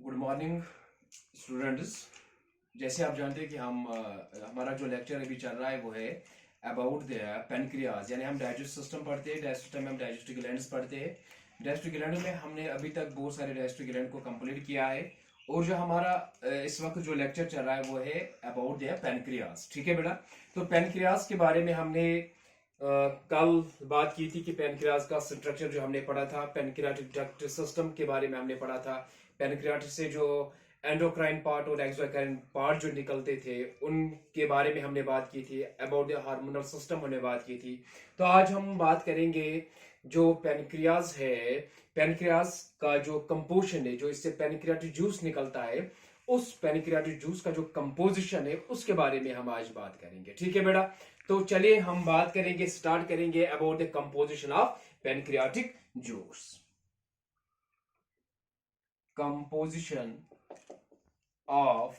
Good morning students. जैसे आप जानते हैं कि हमारा जो लेक्चर अभी चल रहा है वो है अबाउट द पेनक्रियाज, यानी हम डाइजेस्ट सिस्टम पढ़ते हैं। डाइजेस्ट सिस्टम में हम डाइजेस्टिव ग्लैंड्स पढ़ते हैं। डाइजेस्टिव ग्लैंड में हमने अभी तक बहुत सारे डाइजेस्टिव ग्लैंड को कंप्लीट किया है, और जो हमारा इस वक्त जो लेक्चर चल रहा है वो है अबाउट द पेनक्रियाज। ठीक है बेटा। तो पेनक्रियाज के बारे में हमने कल बात की थी कि पेनक्रियाज का स्ट्रक्चर जो हमने पढ़ा था, पेनक्रियाटिक डक्ट सिस्टम के बारे में हमने पढ़ा था। पेनक्रियाटिस से जो एंडोक्राइन पार्ट और एक्सोक्राइन पार्ट जो निकलते थे उनके बारे में हमने बात की थी। अबाउट द हार्मोनल सिस्टम हमने बात की थी। तो आज हम बात करेंगे जो पेनक्रियाज है, पेनक्रियाज का जो कंपोजिशन है, जो इससे पेनक्रियाटिक जूस निकलता है, उस पेनक्रियाटिक जूस का जो कंपोजिशन है उसके बारे में हम आज बात करेंगे। ठीक है बेटा। तो चलिए हम बात करेंगे, स्टार्ट करेंगे about the composition of pancreatic juice. Composition of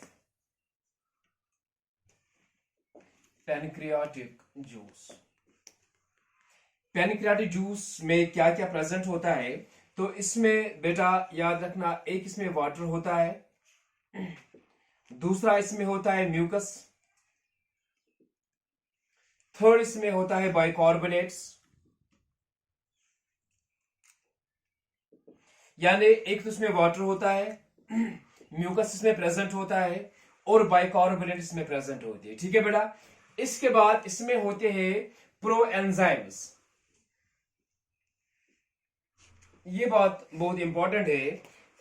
pancreatic juice. Pancreatic juice में क्या क्या प्रेजेंट होता है? तो इसमें बेटा याद रखना, एक इसमें वाटर होता है, दूसरा इसमें होता है म्यूकस, थर्ड इसमें होता है बाइकार्बोनेट्स, यानी एक तो इसमें वाटर होता है, म्यूकस इसमें प्रेजेंट होता है और बाइकार्बोनेट इसमें प्रेजेंट होती है। ठीक है बेटा। इसके बाद इसमें होते हैं प्रो एंजाइम्स। ये बात बहुत इंपॉर्टेंट है।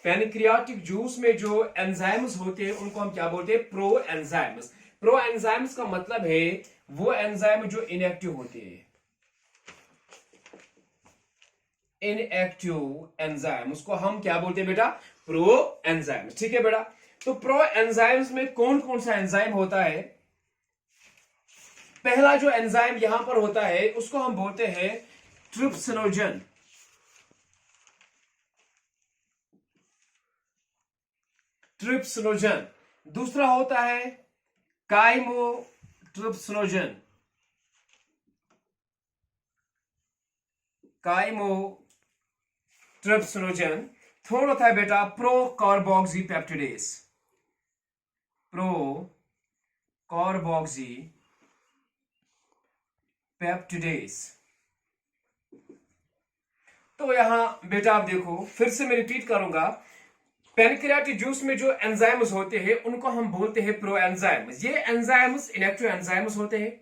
पेनक्रियाटिक जूस में जो एंजाइम्स होते हैं उनको हम क्या बोलते हैं? Pro enzymes. प्रो एंजाइम्स का मतलब है वो एंजाइम जो इनएक्टिव होते हैं, इनएक्टिव एंजाइम, उसको हम क्या बोलते हैं बेटा? Pro enzyme. ठीक है बेटा। तो प्रो एंजाइम्स में कौन कौन सा एंजाइम होता है? पहला जो एंजाइम यहां पर होता है उसको हम बोलते हैं ट्रिप्सिनोजन। ट्रिप्सिनोजन। दूसरा होता है काइमोट्रिप्सिनोजन। काइमोट्रिप्सिनोजन। थर्ड होता है बेटा प्रोकार्बोक्सीपेप्टिडेज। प्रोकार्बोक्सीपेप्टिडेज। तो यहां बेटा आप देखो, फिर से मैं रिपीट करूंगा। पेनक्रियाटिक जूस में जो एंजाइम्स होते हैं उनको हम बोलते हैं प्रो एंजाइम्स। ये एंजाइम्स इनएक्टिव एंजाइम्स होते हैं।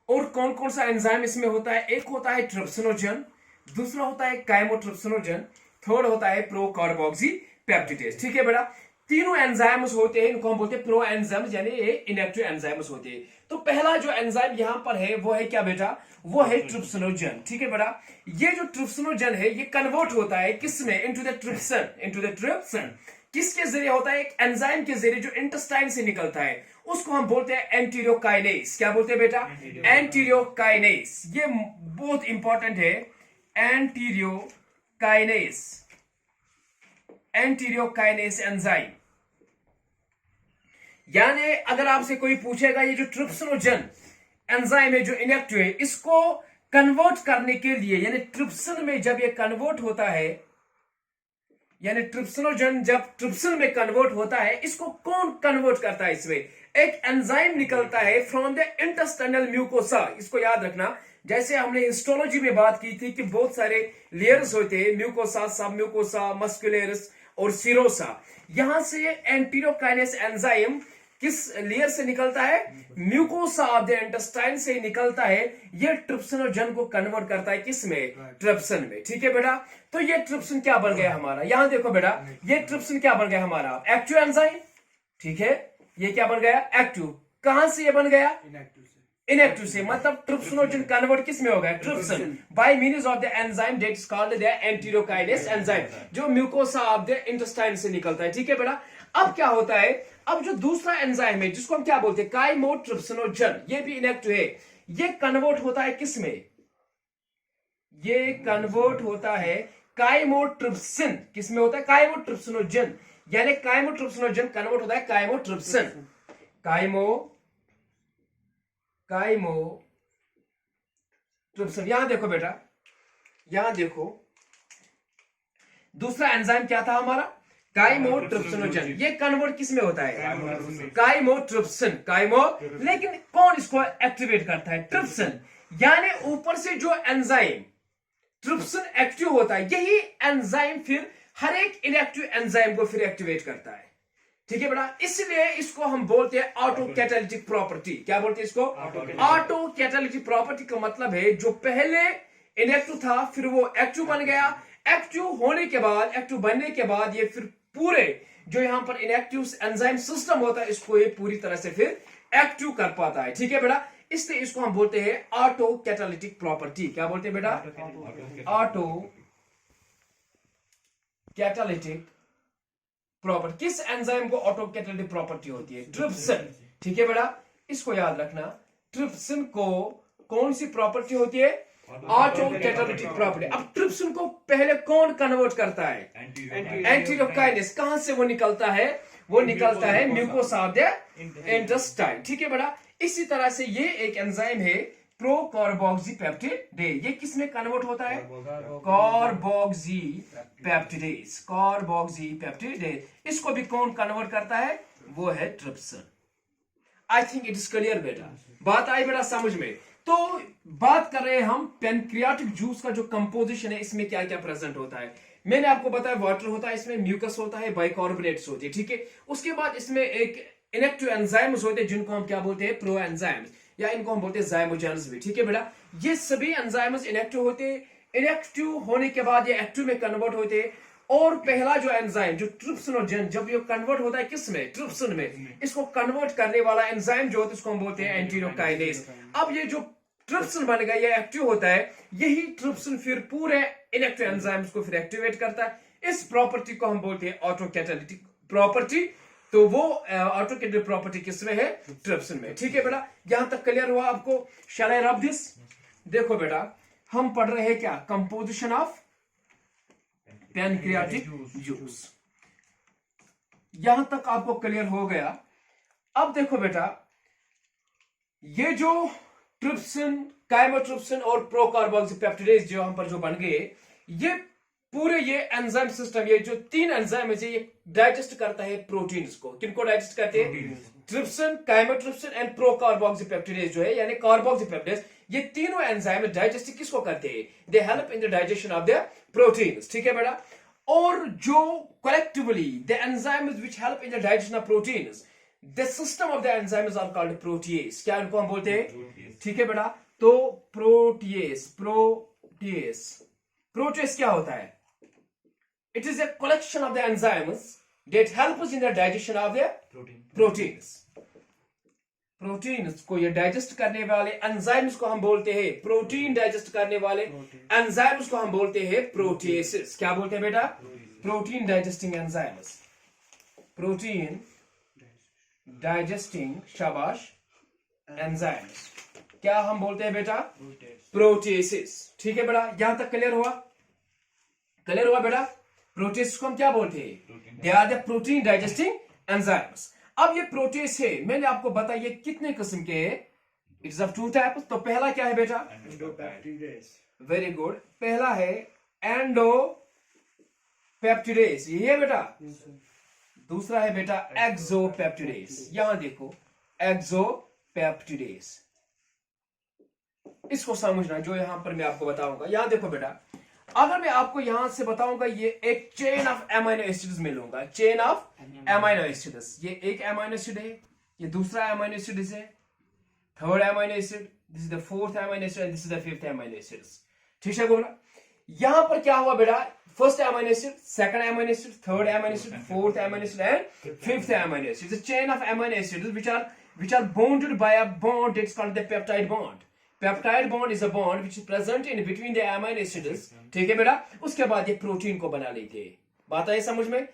और कौन कौन सा एंजाइम इसमें होता है? एक होता है ट्रिप्सिनोजन, दूसरा होता है काइमोट्रिप्सिनोजन, थर्ड होता है प्रोकार्बोक्सीपेप्टिडेज। ठीक है बेटा। तीनों एंजाइम्स होते हैं, इनको हम बोलते हैं प्रो एंजाइम्स, यानी ये इनएक्टिव एंजाइम्स होते हैं। तो पहला जो एंजाइम यहां पर है वो है क्या बेटा? वो है ट्रिप्सिनोजन। ठीक है बेटा। ये जो ट्रिप्सिनोजन है ये कन्वर्ट होता है किसमें? Into the trypsin. किसके जरिए होता है? एक एंजाइम के जरिए जो इंटेस्टाइन से निकलता है, उसको हम बोलते हैं एंटीरियोकाइनेज। क्या बोलते हैं बेटा? एंटीरियोकाइनेज। ये बहुत इंपॉर्टेंट है, एंटीरियोकाइनेज। एंटीरियोकाइनेज एंजाइम। यानी अगर आपसे कोई पूछेगा ये जो ट्रिप्सिनोजन एंजाइम है जो इनएक्टिव है, इसको कन्वर्ट करने के लिए, यानी ट्रिप्सिन में जब ये कन्वर्ट होता है, यानी ट्रिप्सिनोजन जब ट्रिप्सिन में कन्वर्ट होता है, इसको कौन कन्वर्ट करता है? इसमें एक एंजाइम निकलता है फ्रॉम द इंटेस्टाइनल म्यूकोसा। इसको याद रखना। जैसे हमने हिस्टोलॉजी में बात की थी कि बहुत सारे लेयर्स होते हैं, म्यूकोसा, सब म्यूकोसा, मस्कुलरस और सिरोसा। यहां से एंटीरियोकाइनेज एंजाइम किस लेयर से निकलता है? म्यूकोसा ऑफ द इंटेस्टाइन से निकलता है। ये ट्रिप्सिनोजन को कन्वर्ट करता है किसमें? ट्रिप्सिन में। ठीक है बेटा। तो ये ट्रिप्सिन क्या बन गया हमारा? यहां देखो बेटा, ये ट्रिप्सिन क्या बन गया हमारा? Active enzyme. ठीक है। ये क्या बन गया? एक्टिव। कहां से ये बन गया? इनएक्टिव से। मतलब ट्रिप्सिनोजन कन्वर्ट किस में हो गया? Trypsin, by means of the enzyme that is called the enterokinase enzyme, जो म्यूकोसा ऑफ द इंटेस्टाइन से निकलता है। ठीक है बेटा। अब क्या होता है? अब जो दूसरा एंजाइम है जिसको हम क्या बोलते हैं? काइमोट्रिप्सिनोजन, ये भी इनएक्टिव है। ये कन्वर्ट होता है किसमें? ये कन्वर्ट होता है काइमोट्रिप्सिन। किसमें होता है? काइमोट्रिप्सिनोजन। यानी काइमोट्रिप्सिनोजन कन्वर्ट होता है काइमोट्रिप्सिन। काइमोट्रिप्सिन। यहां देखो बेटा, यहां देखो, दूसरा एंजाइम क्या था हमारा? काइमोट्रिप्सिनोजन, ये कन्वर्ट किस में होता है? काइमो, लेकिन कौन इसको एक्टिवेट करता है? ट्रिप्सिन। यानी ऊपर से जो एंजाइम ट्रिप्सिन एक्टिव होता है, यही एंजाइम फिर हर एक इनएक्टिव एंजाइम को फिर एक्टिवेट करता है। ठीक है बेटा, इसलिए इसको हम बोलते हैं ऑटो कैटालिटिक प्रॉपर्टी। क्या बोलते हैं इसको? ऑटो कैटालिटिक प्रॉपर्टी का मतलब है जो पहले इनएक्टिव था फिर वो एक्टिव बन गया, एक्टिव होने के बाद, एक्टिव बनने के बाद ये फिर पूरे जो यहां पर इनएक्टिव एंजाइम सिस्टम होता है इसको ये पूरी तरह से फिर एक्टिव कर पाता है। ठीक है बेटा, इसलिए इसको हम बोलते हैं ऑटो कैटालिटिक प्रॉपर्टी। क्या बोलते हैं बेटा? Auto catalytic property. किस एंजाइम को ऑटो कैटालिटिक प्रॉपर्टी होती है? ट्रिप्सिन। ठीक है बेटा, इसको याद रखना। ट्रिप्सिन को कौन सी प्रॉपर्टी होती है? Auto catalytic property. अब ट्रिप्सिन को पहले कौन कन्वर्ट करता है? एंटीरोकाइनेस। कहां से वो निकलता है? वो निकलता है म्यूकोसा ऑफ द इंटेस्टाइन। ठीक है बेटा, इसी तरह से ये एक एंजाइम है प्रो कार्बोक्सीपेप्टिडेज। ये किस में कन्वर्ट होता है? कार्बोक्सीपेप्टिडेज। इसको भी कौन कन्वर्ट करता है? वो है trypsin. I think it is clear बेटा। बात आई बेटा समझ में? तो बात कर रहे हैं हम पेनक्रियाटिक जूस का जो कंपोजिशन है, इसमें क्या क्या प्रेजेंट होता है। मैंने आपको बताया वाटर होता है, इसमें म्यूकस होता है, बाइकार्बोनेट्स होते हैं। ठीक है, उसके बाद इसमें एक इनएक्टिव एंजाइम्स होते हैं जिनको हम क्या बोलते हैं? प्रो एंजाइम्स, या इनको हम बोलते हैं जाइमोजेन्स भी। ठीक है बेटा, ये सभी एंजाइम्स इनएक्टिव होते हैं। इनएक्टिव होने के बाद ये एक्टिव में कन्वर्ट होते हैं। और पहला जो एंजाइम जो ट्रिप्सिनोजन, जब ये कन्वर्ट होता है किस में? ट्रिप्सिन में। इसको कन्वर्ट करने वाला एंजाइम जो होता है इसको हम बोलते हैं एंटीरोकाइनेस। अब ये जो ट्रिप्सिन बन गया, ये एक्टिव होता है। यही ट्रिप्सिन फिर पूरे इनएक्टिव एंजाइम्स को फिर एक्टिवेट करता है। इस प्रॉपर्टी को हम बोलते हैं ऑटो कैटालिटिक प्रॉपर्टी। तो वो ऑटो कैटालिटिक प्रॉपर्टी किसमें है? ट्रिप्सिन में। ठीक है बेटा, यहां तक क्लियर हुआ आपको? शैल आई रब दिस? देखो बेटा, हम पढ़ रहे हैं क्या? Composition of pancreatic juice. यहां तक आपको क्लियर हो गया। अब देखो बेटा, ये जो ट्रिप्सिन, काइमोट्रिप्सिन और प्रोकार्बोक्सीपेप्टिडेज जो हम पर जो बन गए, ये पूरे ये एंजाइम सिस्टम, ये जो तीन एंजाइम है ये डाइजेस्ट करता है प्रोटीन्स को। किनको डाइजेस्ट करते हैं? ट्रिप्सिन, काइमोट्रिप्सिन एंड प्रोकार्बोक्सीपेप्टिडेज जो है, यानी कार्बोक्सीपेप्टिडेज, ये तीनों एंजाइम डाइजेस्ट किसको करते हैं? They help in the digestion of the proteins. ठीक है बेटा, और जो collectively the enzymes which help in the digestion of proteins, the system of the enzymes are called protease. क्या इनको हम बोलते हैं? ठीक है बेटा, तो प्रोटीएज क्या होता है? It is a collection of the enzymes that help us in the digestion of the proteins. Proteins को ये डाइजेस्ट करने वाले एंजाइम्स को हम बोलते हैं प्रोटीन डाइजेस्ट करने वाले एंजाइम्स को हम बोलते हैं प्रोटीएसेस। क्या बोलते हैं बेटा? Protein digesting enzymes. Protein digesting, शाबाश, एंजाइम्स क्या हम बोलते हैं बेटा? प्रोटीएसेस। ठीक है बेटा, यहां तक क्लियर हुआ? क्लियर हुआ बेटा? प्रोटीज को हम क्या बोलते हैं? They are the protein digesting enzymes. अब ये प्रोटीज है, मैंने आपको बताया कितने किस्म के हैं? It's of two types. तो पहला क्या है बेटा? वेरी गुड, पहला है एंडोपेप्टिडेज, ये है बेटा। दूसरा है बेटा एक्सोपेप्टिडेज। यहां देखो, एक्सोपेप्टिडेज, इसको समझना जो यहां पर मैं आपको बताऊंगा। यहां देखो बेटा, अगर मैं आपको यहां से बताऊंगा ये एक चेन ऑफ एमाइनो एसिड्स में लूंगा, चेन ऑफ एमाइनो एसिड्स। ये एक एमाइनो एसिड है, ये दूसरा एमाइनो एसिड है, third amino acid, this is the fourth amino acid and this is the fifth amino acid. ठीक है बोला? यहां पर क्या हुआ बेटा? First amino acid, second amino acid, third amino acid, fourth amino acid and fifth amino acid. It's a chain of amino acids which are bonded by a bond that's called the peptide bond. Peptide bond is a bond which is present in between the amino acids. ठीक है बेटा, उसके बाद ये protein को बना लेते हैं। बात आई समझ में?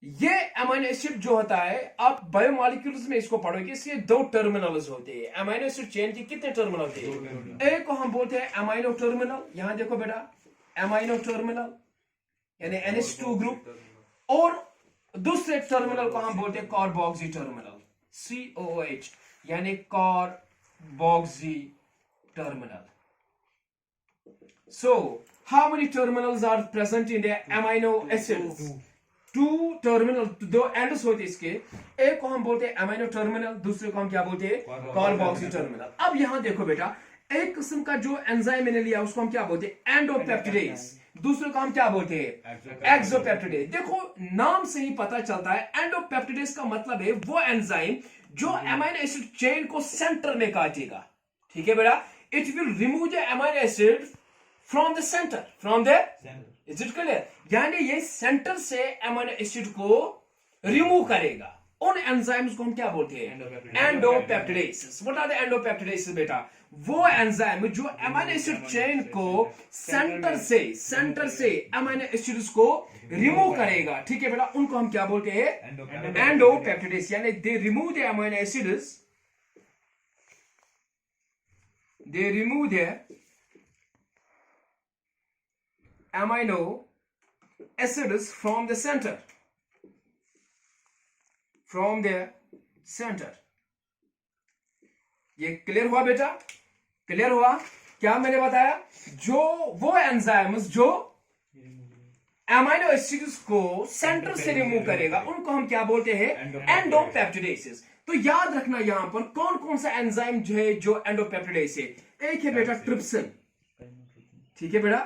ये अमाइनो एसिड जो होता है, आप बायोमॉलिक्यूल्स में इसको पढ़ोगे, इसके दो टर्मिनल्स होते हैं। अमाइनो एसिड चेन के कितने टर्मिनल होते हैं? एक को हम बोलते हैं अमाइनो टर्मिनल, यहां देखो बेटा, अमाइनो टर्मिनल यानी NH2 ग्रुप, और दूसरे टर्मिनल को हम बोलते हैं कार्बोक्सी टर्मिनल, COOH यानी carboxy terminal. So, how many terminals are present in the amino acids? Two terminal, दो एंड्स होते इसके, एक को हम बोलते हैं अमीनो टर्मिनल, दूसरे को हम क्या बोलते हैं कार्बोक्सी टर्मिनल। अब यहां देखो बेटा, एक किस्म का जो एंजाइम मैंने लिया उसको हम क्या बोलते हैं एंडोपेप्टिडेज, दूसरे को हम क्या बोलते हैं एक्सोपेप्टिडेज। देखो नाम से ही पता चलता है एंडोपेप्टिडेज का मतलब है वो एंजाइम जो अमीनो एसिड चेन को सेंटर में काटेगा, ठीक है बेटा। It will remove the amino acid from the centre, from the, is it clear, यानी ये सेंटर से अमीनो एसिड को रिमूव करेगा। उन एंजाइम्स को हम क्या बोलते हैं एंडोपेप्टिडेज। व्हाट आर द एंडोपेप्टिडेज बेटा? वो एंजाइम जो अमीनो एसिड चेन को सेंटर से अमीनो एसिड्स को रिमूव करेगा, ठीक है बेटा, उनको हम क्या बोलते हैं एंडोपेप्टिडेज। यानी they remove the amino acids, they remove the amino acids from the center, ये क्लियर हुआ बेटा? क्लियर हुआ? क्या मैंने बताया? जो वो एंजाइम्स जो अमीनो एसिड्स को सेंटर से रिमूव करेगा उनको हम क्या बोलते हैं एंडोपेप्टिडेज। तो याद रखना यहां पर कौन कौन सा एंजाइम जो है जो एंडोपेप्टिडेज है। एक है बेटा ट्रिप्सिन, ठीक है बेटा,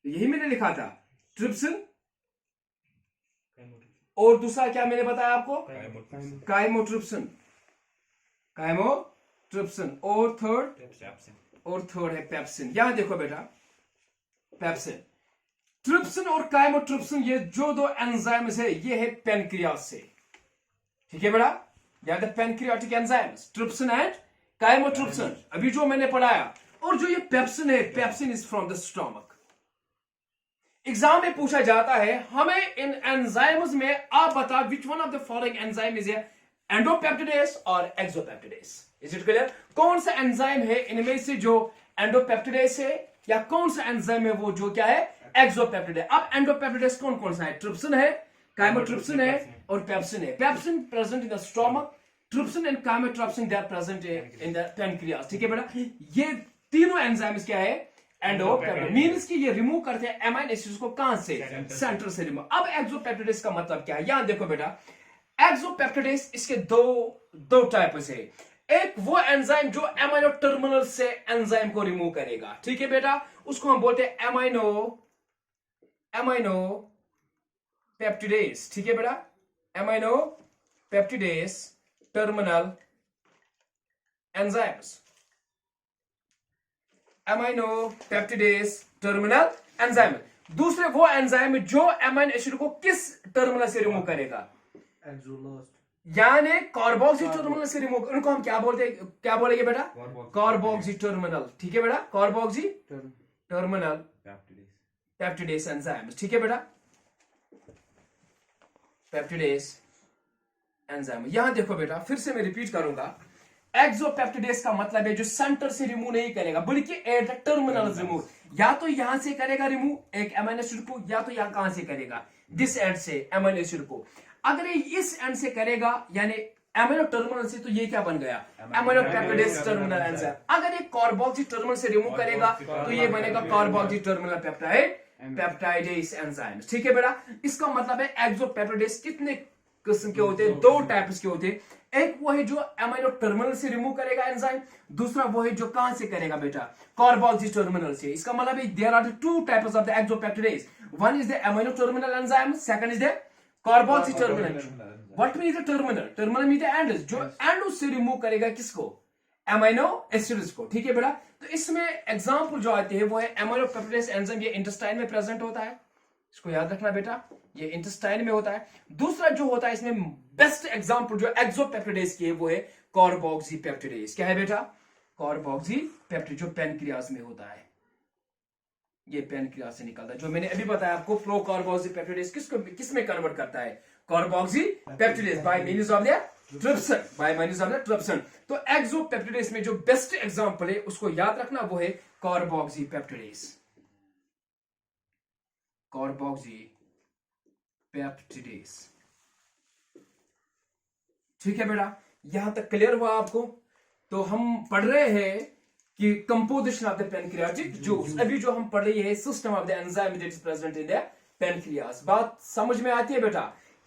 यही मैंने लिखा था ट्रिप्सिन, और दूसरा क्या मैंने बताया आपको काइमोट्रिप्सिन, और थर्ड है पेप्सिन। यहां देखो बेटा पेप्सिन, ट्रिप्सिन और काइमोट्रिप्सिन ये जो दो एंजाइम्स है ये है पेनक्रियास से, ठीक है बेटा, या the pancreatic enzymes trypsin and chymotrypsin, अभी जो मैंने पढ़ाया। और जो ये पेप्सिन है, pepsin is from the stomach. Exam में पूछा जाता है हमें इन एंजाइम्स में आप बता which one of the following enzyme is endopeptidase और एक्सोपेप्टिडेज। Is it clear? कौन सा एंजाइम है इनमें से जो एंडोपेप्टिडेज है, या कौन सा एंजाइम है वो जो क्या है एक्सोपेप्टिडेज। अब एंडोपेप्टिडेज कौन कौन सा है? ट्रिप्सिन है, काइमोट्रिप्सिन है और पेप्सिन है। Pepsin present in the stomach, trypsin and chymotrypsin they are present in the pancreas, ठीक है बेटा। ये तीनों एंजाइम्स क्या है एंडोपेप्टिडेज, मींस कि ये रिमूव करते हैं अमीनो एसिड्स को कहां से सेंटर से रिमूव। अब एक्सोपेप्टिडेज का मतलब क्या है? यहां देखो बेटा एक्सोपेप्टिडेज इसके दो टाइप्स है। एक वो एंजाइम जो अमीनो टर्मिनल से एंजाइम को रिमूव करेगा, ठीक है बेटा, उसको हम बोलते हैं अमीनो पेप्टिडेज, ठीक है बेटा, amino peptidase terminal enzymes, amino peptidase terminal enzyme. दूसरे वो एंजाइम जो अमीनो एसिड को किस टर्मिनल से रिमूव करेगा, यानी कार्बोक्सी टर्मिनल से रिमूव, उनको हम क्या बोलते हैं, क्या बोलेंगे बेटा कार्बोक्सी टर्मिनल, ठीक है बेटा, कार्बोक्सी टर्मिनल पेप्टिडेज एंजाइम्स, ठीक है बेटा, पेप्टिडेज एंजाइम। यहां देखो बेटा फिर से मैं रिपीट करूंगा, एक्सोपेप्टिडेज का मतलब है जो सेंटर से रिमूव नहीं करेगा बल्कि एट द टर्मिनल रिमूव, या तो यहां से करेगा रिमूव एक अमीनो एसिड को, या तो यहां कहां से करेगा दिस एंड से अमीनो एसिड को। अगर ये इस एंड से करेगा यानी अमीनो टर्मिनल से, तो ये क्या बन गया अमीनो पेप्टिडेज टर्मिनल एंजाइम। अगर ये कार्बोक्सी टर्मिनल से रिमूव करेगा तो ये बनेगा कार्बोक्सी टर्मिनल पेप्टाइडेज एंजाइम्स, ठीक है बेटा। इसका मतलब है एक्सोपेप्टिडेज कितने किस्म के होते हैं? दो टाइप्स के होते हैं। एक वो है जो अमीनो टर्मिनल से रिमूव करेगा एंजाइम, दूसरा वो है जो कहां से करेगा बेटा कार्बोक्सी टर्मिनल से। इसका मतलब है there are two types of the exopeptidase, one is the amino terminal enzyme, second is the carboxy terminal. What mean the terminal? Terminal mean the end, जो एंड से रिमूव करेगा किसको अमीनो एसिड्स को, ठीक है बेटा। तो इसमें एग्जांपल जो आते हैं वो है अमीनो पेप्टिडेज एंजाइम, ये इंटेस्टाइन में प्रेजेंट होता है, इसको याद रखना बेटा, ये इंटेस्टाइन में होता है। दूसरा जो होता है इसमें बेस्ट एग्जांपल जो एक्सोपेप्टिडेज की है वो है कार्बोक्सी पेप्टिडेज। क्या है बेटा कार्बोक्सी पेप्टिडेज, जो पेनक्रियास में होता है, ये पेनक्रियास से निकलता है। जो मैंने अभी बताया आपको प्रो कार्बोक्सी पेप्टिडेज किस में कन्वर्ट करता है carboxy peptidase bye means of the trypsin, तो एक्सोपेप्टिडेज में जो बेस्ट एग्जांपल है उसको याद रखना वो है कार्बोक्सी पेप्टिडेज, कार्बोक्सी पेप्टिडेज, ठीक है बेटा। यहां तक क्लियर हुआ आपको? तो हम पढ़ रहे हैं कि composition of the pancreatic juice, अभी जो हम पढ़ रहे हैं system of the enzyme that is present in the pancreas. बात समझ में आती है बेटा?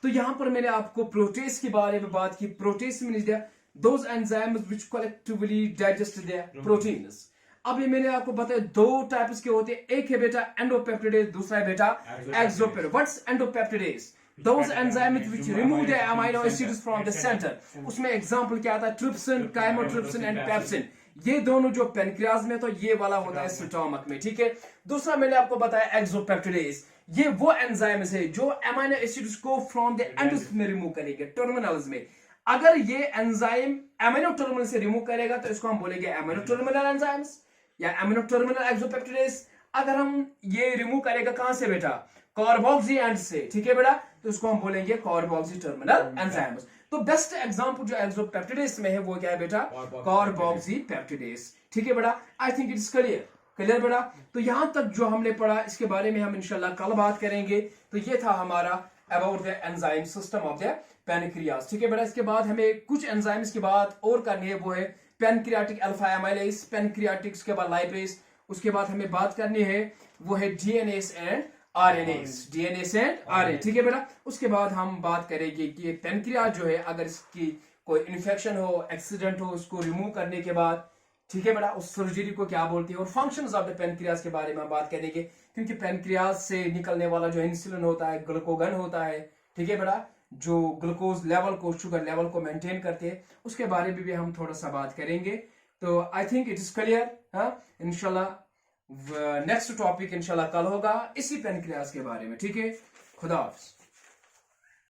तो यहां पर मैंने आपको प्रोटेस के बारे में बात की। Protease means those enzymes which collectively digest the proteins. अब ये मैंने आपको बताया दो टाइप्स के होते हैं, एक है बेटा एंडोपेप्टिडेज, दूसरा है बेटा एक्सोपेप्टिडेज। What's एंडोपेप्टिडेज? Those enzymes which remove the amino acids from the center। उसमें एग्जांपल क्या आता है? Trypsin, chymotrypsin and pepsin. ये दोनों जो पेनक्रियाज में तो ये वाला होता है स्टोमक में, ठीक है। दूसरा मैंने आपको बताया एक्सोपेप्टिडेज। ये वो एंजाइम्स है जो अमीनो एसिड्स को फ्रॉम द एंड्स में रिमूव करेंगे, टर्मिनल्स में। अगर ये एंजाइम अमीनो टर्मिनल से रिमूव करेगा तो इसको हम बोलेंगे अमीनो टर्मिनल एंजाइम्स या अमीनो टर्मिनल एक्सोपेप्टिडेज। अगर हम ये रिमूव करेगा कहां से बेटा? कार्बोक्सी एंड से, ठीक है बेटा, तो इसको हम बोलेंगे कार्बोक्सी टर्मिनल एंजाइम्स। तो बेस्ट एग्जांपल जो एक्सोपेप्टिडेज में है वो क्या है बेटा? कार्बोक्सी पेप्टिडेज, ठीक है बेटा। आई थिंक इट्स क्लियर बेटा। तो यहां तक जो हमने पढ़ा इसके बारे में हम इंशाल्लाह कल बात करेंगे। तो ये था हमारा about the enzyme system of the pancreas, ठीक है बेटा। इसके बाद हमें कुछ एंजाइम्स की बात और करनी है, वो है पेनक्रियाटिक अल्फा एमाइलेज, पेनक्रियाटिक, उसके बाद लाइपेज, उसके बाद हमें बात करनी है वो है DNS and RNS, DNS and RNA, ठीक है बेटा। उसके बाद हम बात करेंगे कि पेनक्रियाज जो है अगर इसकी कोई इन्फेक्शन हो, एक्सीडेंट हो, उसको रिमूव करने के बाद, ठीक है बेटा, उस सर्जरी को क्या बोलते हैं। और फंक्शंस ऑफ द पेनक्रियाज के बारे में हम बात करेंगे, क्योंकि पेनक्रियाज से निकलने वाला जो इंसुलिन होता है, ग्लूकोगन होता है, ठीक है बेटा, जो ग्लूकोज लेवल को, शुगर लेवल को मेंटेन करते हैं, उसके बारे में भी हम थोड़ा सा बात करेंगे। तो I think it is clear. हाँ, इंशाल्लाह नेक्स्ट टॉपिक इंशाल्लाह कल होगा इसी पेनक्रियाज के बारे में, ठीक है। खुदा हाफिज।